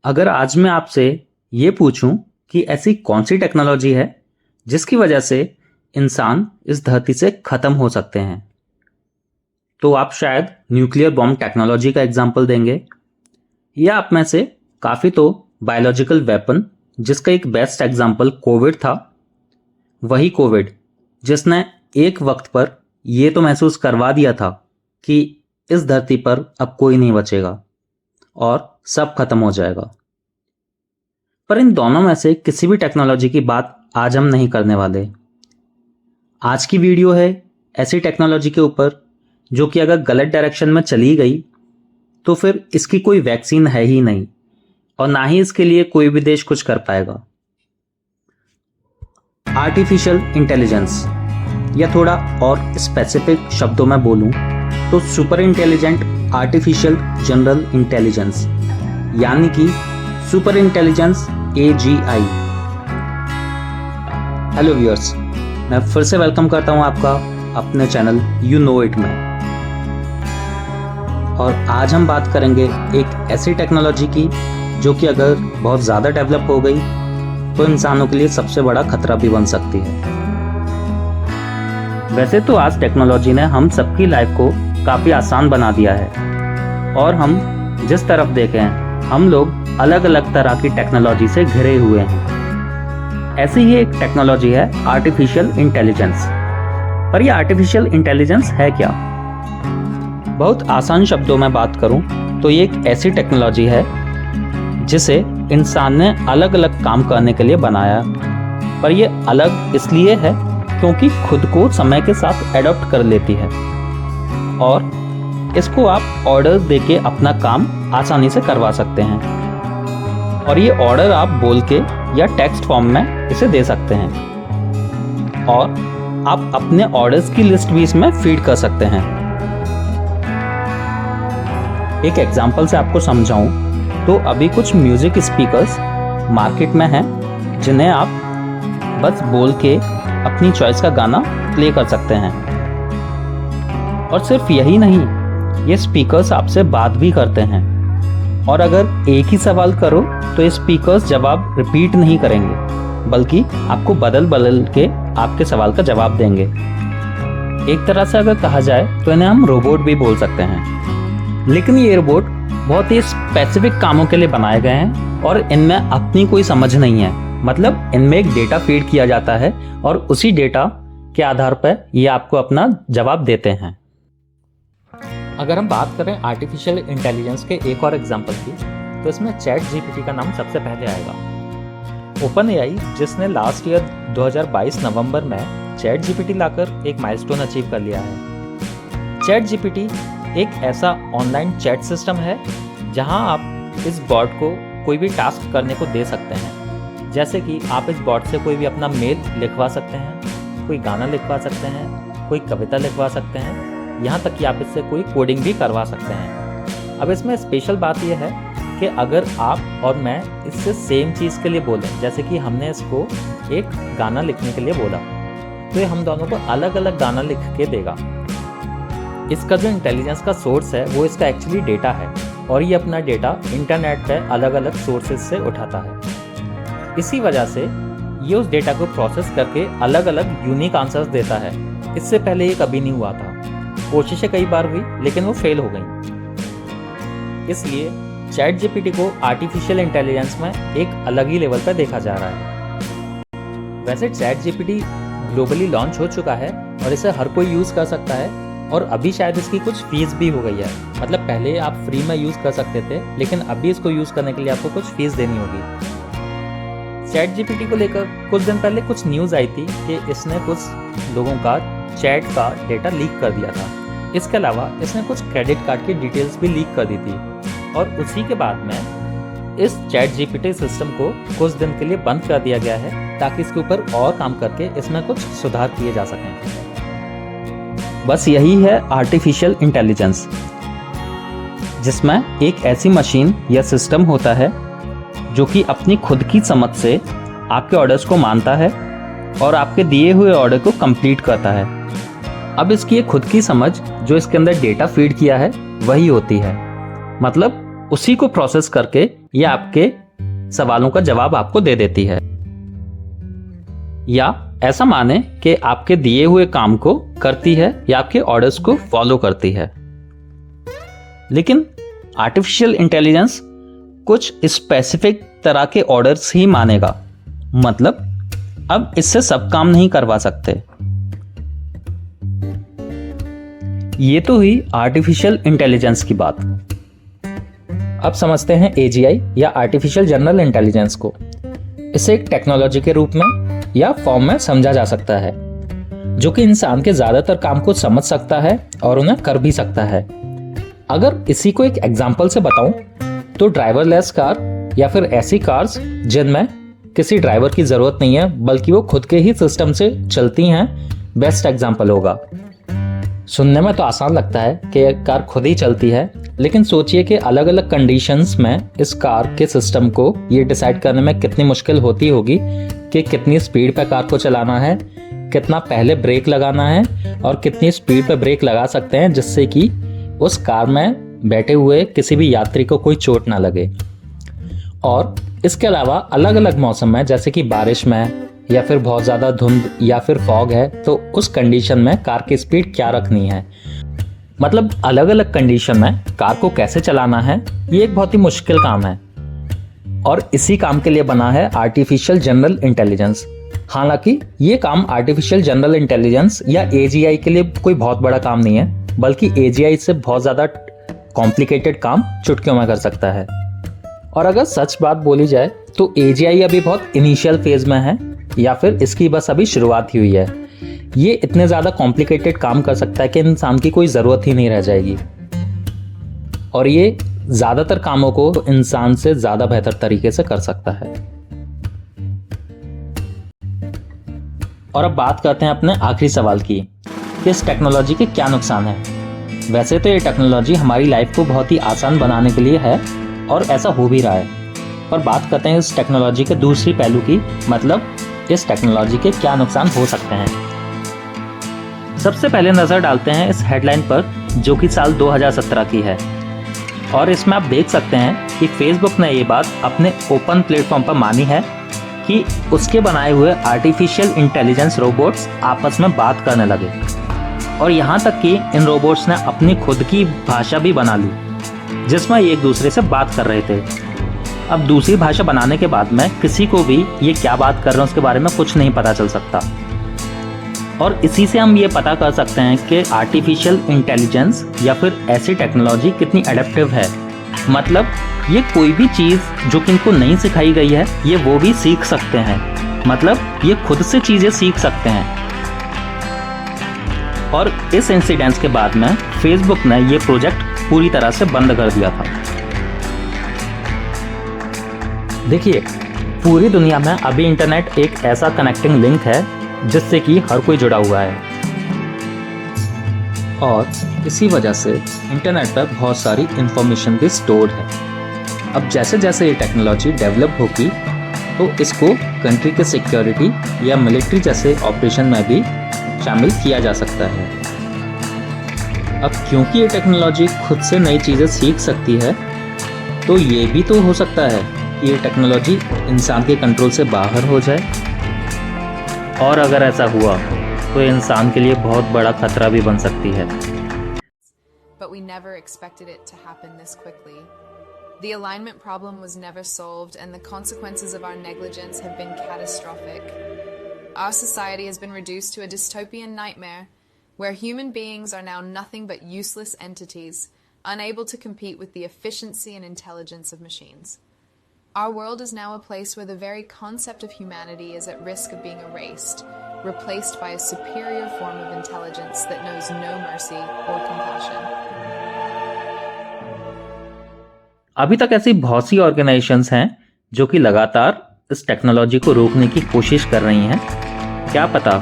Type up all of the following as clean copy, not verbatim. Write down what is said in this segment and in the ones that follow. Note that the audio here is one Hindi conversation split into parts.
अगर आज मैं आपसे ये पूछूं कि ऐसी कौन सी टेक्नोलॉजी है जिसकी वजह से इंसान इस धरती से खत्म हो सकते हैं, तो आप शायद न्यूक्लियर बॉम्ब टेक्नोलॉजी का एग्जाम्पल देंगे, या आप में से काफ़ी तो बायोलॉजिकल वेपन जिसका एक बेस्ट एग्जाम्पल कोविड था। वही कोविड जिसने एक वक्त पर यह तो महसूस करवा दिया था कि इस धरती पर अब कोई नहीं बचेगा और सब खत्म हो जाएगा। पर इन दोनों में से किसी भी टेक्नोलॉजी की बात आज हम नहीं करने वाले। आज की वीडियो है ऐसी टेक्नोलॉजी के ऊपर जो कि अगर गलत डायरेक्शन में चली गई तो फिर इसकी कोई वैक्सीन है ही नहीं और ना ही इसके लिए कोई भी देश कुछ कर पाएगा। आर्टिफिशियल इंटेलिजेंस, या थोड़ा और स्पेसिफिक शब्दों में बोलूं तो super intelligent artificial general intelligence, यानी कि super intelligence AGI। Hello viewers, मैं फिर से वेलकम करता हूं आपका अपने चैनल यू नो इट में। और आज हम बात करेंगे एक ऐसी टेक्नोलॉजी की जो कि अगर बहुत ज़्यादा डेवलप हो गई तो इंसानों के लिए सबसे बड़ा खतरा भी बन सकती है। वैसे तो आज टेक्नोलॉजी ने हम सबकी लाइफ को काफ़ी आसान बना दिया है और हम जिस तरफ देखें हम लोग अलग अलग तरह की टेक्नोलॉजी से घिरे हुए हैं। ऐसी ही एक टेक्नोलॉजी है आर्टिफिशियल इंटेलिजेंस। पर यह आर्टिफिशियल इंटेलिजेंस है क्या? बहुत आसान शब्दों में बात करूं तो ये एक ऐसी टेक्नोलॉजी है जिसे इंसान ने अलग अलग काम करने के लिए बनाया, पर यह अलग इसलिए है क्योंकि खुद को समय के साथ एडॉप्ट कर लेती है और इसको आप ऑर्डर देके अपना काम आसानी से करवा सकते हैं। और ये ऑर्डर आप बोल के या टेक्स्ट फॉर्म में इसे दे सकते हैं और आप अपने ऑर्डर्स की लिस्ट भी इसमें फीड कर सकते हैं। एक एग्जांपल से आपको समझाऊं तो अभी कुछ म्यूजिक स्पीकर्स मार्केट में हैं जिन्हें आप बस बोल के अपनी चॉइस का गाना प्ले कर सकते हैं। और सिर्फ यही नहीं, ये स्पीकर्स आपसे बात भी करते हैं और अगर एक ही सवाल करो तो ये स्पीकर्स जवाब रिपीट नहीं करेंगे बल्कि आपको बदल बदल के आपके सवाल का जवाब देंगे। एक तरह से अगर कहा जाए तो इन्हें हम रोबोट भी बोल सकते हैं। लेकिन ये रोबोट बहुत ही स्पेसिफिक कामों के लिए बनाए गए हैं और इनमें अपनी कोई समझ नहीं है। मतलब इनमें एक डेटा फीड किया जाता है और उसी डेटा के आधार पर ये आपको अपना जवाब देते हैं। अगर हम बात करें आर्टिफिशियल इंटेलिजेंस के एक और एग्जांपल की तो इसमें चैट जीपीटी का नाम सबसे पहले आएगा। ओपन एआई जिसने लास्ट ईयर 2022 नवंबर में चैट जीपीटी लाकर एक माइलस्टोन अचीव कर लिया है। चैट जीपीटी एक ऐसा ऑनलाइन चैट सिस्टम है जहां आप इस बॉट को कोई भी टास्क करने को दे सकते हैं। जैसे कि आप इस बॉट से कोई भी अपना मेल लिखवा सकते हैं, कोई गाना लिखवा सकते हैं, कोई कविता लिखवा सकते हैं, यहाँ तक कि आप इससे कोई कोडिंग भी करवा सकते हैं। अब इसमें स्पेशल बात यह है कि अगर आप और मैं इससे सेम चीज़ के लिए बोलें, जैसे कि हमने इसको एक गाना लिखने के लिए बोला, तो ये हम दोनों को अलग अलग गाना लिख के देगा। इसका जो इंटेलिजेंस का सोर्स है वो इसका एक्चुअली डेटा है और ये अपना डेटा इंटरनेट पे अलग अलग सोर्सेज से उठाता है। इसी वजह से ये उस डेटा को प्रोसेस करके अलग अलग यूनिक आंसर्स देता है। इससे पहले ये कभी नहीं हुआ था। कोशिशें कई बार हुई लेकिन वो फेल हो गई। इसलिए चैट जीपीटी को आर्टिफिशियल इंटेलिजेंस में एक अलग ही लेवल पर देखा जा रहा है। वैसे चैट जीपीटी ग्लोबली लॉन्च हो चुका है और इसे हर कोई यूज़ कर सकता है और अभी शायद इसकी कुछ फीस भी हो गई है। मतलब पहले आप फ्री में यूज़ कर सकते थे लेकिन अभी इसको यूज़ करने के लिए आपको कुछ फीस देनी होगी। चैट जीपीटी को लेकर कुछ दिन पहले कुछ न्यूज़ आई थी कि इसने कुछ लोगों का चैट का डेटा लीक कर दिया था। इसके अलावा इसने कुछ क्रेडिट कार्ड की डिटेल्स भी लीक कर दी थी और उसी के बाद में इस चैट जीपीटी सिस्टम को कुछ दिन के लिए बंद कर दिया गया है ताकि इसके ऊपर और काम करके इसमें कुछ सुधार किए जा सकें। बस यही है आर्टिफिशियल इंटेलिजेंस, जिसमें एक ऐसी मशीन या सिस्टम होता है जो कि अपनी खुद की समझ से आपके ऑर्डर्स को मानता है और आपके दिए हुए ऑर्डर को कंप्लीट करता है। अब इसकी एक खुद की समझ जो इसके अंदर डेटा फीड किया है वही होती है। मतलब उसी को प्रोसेस करके ये आपके सवालों का जवाब आपको दे देती है। या ऐसा माने कि आपके दिए हुए काम को करती है या आपके ऑर्डर्स को फॉलो करती है। लेकिन आर्टिफिशियल इंटेलिजेंस कुछ स्पेसिफिक तरह के ऑर्डर्स ही मानेगा, मतलब अब इससे सब काम नहीं करवा सकते। ये तो हुई आर्टिफिशियल इंटेलिजेंस की बात। अब समझते हैं AGI या आर्टिफिशियल जनरल इंटेलिजेंस को। इसे एक टेक्नोलॉजी के रूप में या फॉर्म में समझा जा सकता है, जो कि इंसान के ज्यादातर काम को समझ सकता है और उन्हें कर भी सकता है। अगर इसी को एक एग्जांपल से बताऊं तो ड्राइवरलेस कार या फिर ऐसी कार्स जिनमें किसी ड्राइवर की जरूरत नहीं है बल्कि वो खुद के ही सिस्टम से चलती हैं, बेस्ट एग्जांपल होगा। सुनने में तो आसान लगता है कि कार खुद ही चलती है, लेकिन सोचिए कि अलग अलग कंडीशंस में इस कार के सिस्टम को ये डिसाइड करने में कितनी मुश्किल होती होगी कि कितनी स्पीड पे कार को चलाना है, कितना पहले ब्रेक लगाना है और कितनी स्पीड पे ब्रेक लगा सकते हैं जिससे कि उस कार में बैठे हुए किसी भी यात्री को कोई चोट ना लगे। और इसके अलावा अलग अलग मौसम में, जैसे कि बारिश में या फिर बहुत ज़्यादा धुंध या फिर फॉग है, तो उस कंडीशन में कार की स्पीड क्या रखनी है, मतलब अलग अलग कंडीशन में कार को कैसे चलाना है, ये एक बहुत ही मुश्किल काम है। और इसी काम के लिए बना है आर्टिफिशियल जनरल इंटेलिजेंस। हालांकि ये काम आर्टिफिशियल जनरल इंटेलिजेंस या AGI के लिए कोई बहुत बड़ा काम नहीं है, बल्कि AGI से बहुत ज़्यादा कॉम्प्लिकेटेड काम चुटकियों में कर सकता है। और अगर सच बात बोली जाए तो AGI अभी बहुत इनिशियल फेज में है या फिर इसकी बस अभी शुरुआत ही हुई है। ये इतने ज़्यादा कॉम्प्लिकेटेड काम कर सकता है कि इंसान की कोई ज़रूरत ही नहीं रह जाएगी, और ये ज़्यादातर कामों को इंसान से ज़्यादा बेहतर तरीके से कर सकता है। और अब बात करते हैं अपने आखिरी सवाल की कि इस टेक्नोलॉजी के क्या नुकसान है। वैसे तो ये टेक्नोलॉजी हमारी लाइफ को बहुत ही आसान बनाने के लिए है और ऐसा हो भी रहा है, पर बात करते हैं इस टेक्नोलॉजी के दूसरी पहलू की, मतलब इस टेक्नोलॉजी के क्या नुकसान हो सकते हैं। सबसे पहले नजर डालते हैं इस हेडलाइन पर, जो कि साल 2017 की है, और इसमें आप देख सकते हैं कि फेसबुक ने ये बात अपने ओपन प्लेटफॉर्म पर मानी है कि उसके बनाए हुए आर्टिफिशियल इंटेलिजेंस रोबोट्स आपस में बात करने लगे, और यहाँ तक कि इन रोबोट्स ने अपनी खुद की भाषा भी बना ली जिसमें ये एक दूसरे से बात कर रहे थे। अब दूसरी भाषा बनाने के बाद में किसी को भी ये क्या बात कर रहे हैं उसके बारे में कुछ नहीं पता चल सकता, और इसी से हम ये पता कर सकते हैं कि आर्टिफिशियल इंटेलिजेंस या फिर ऐसी टेक्नोलॉजी कितनी एडेप्टिव है। मतलब ये कोई भी चीज़ जो कि इनको नहीं सिखाई गई है ये वो भी सीख सकते हैं, मतलब ये खुद से चीज़ें सीख सकते हैं। और इस इंसिडेंस के बाद में फेसबुक ने ये प्रोजेक्ट पूरी तरह से बंद कर दिया था। देखिए, पूरी दुनिया में अभी इंटरनेट एक ऐसा कनेक्टिंग लिंक है जिससे कि हर कोई जुड़ा हुआ है, और इसी वजह से इंटरनेट पर बहुत सारी इंफॉर्मेशन भी स्टोर्ड है। अब जैसे जैसे ये टेक्नोलॉजी डेवलप होगी तो इसको कंट्री के सिक्योरिटी या मिलिट्री जैसे ऑपरेशन में भी शामिल किया जा सकता है। अब क्योंकि ये टेक्नोलॉजी खुद से नई चीज़ें सीख सकती है, तो ये भी तो हो सकता है कि ये टेक्नोलॉजी इंसान के कंट्रोल से बाहर हो जाए, और अगर ऐसा हुआ तो इंसान के लिए बहुत बड़ा खतरा भी बन सकती है। But we never expected it to happen this quickly. The alignment problem was never solved, and the consequences of our negligence have been catastrophic. Our society has been reduced to a dystopian nightmare where human beings are now nothing but useless entities, unable to compete with the efficiency and intelligence of machines. Our world is now a place where the very concept of humanity is at risk of being erased, replaced by a superior form of intelligence that knows no mercy or compassion. अभी तक ऐसी बहुत सी ऑर्गेनाइजेशंस हैं जो कि लगातार इस टेक्नोलॉजी को रोकने की कोशिश कर रही हैं। क्या पता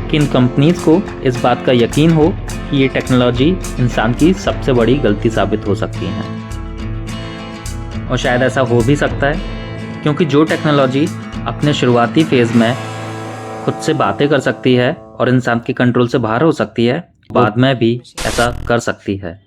कि इन कंपनीज को इस बात का यकीन हो कि ये टेक्नोलॉजी इंसान की सबसे बड़ी गलती साबित हो सकती है, और शायद ऐसा हो भी सकता है, क्योंकि जो टेक्नोलॉजी अपने शुरुआती फेज में खुद से बातें कर सकती है और इंसान के कंट्रोल से बाहर हो सकती है, बाद में भी ऐसा कर सकती है।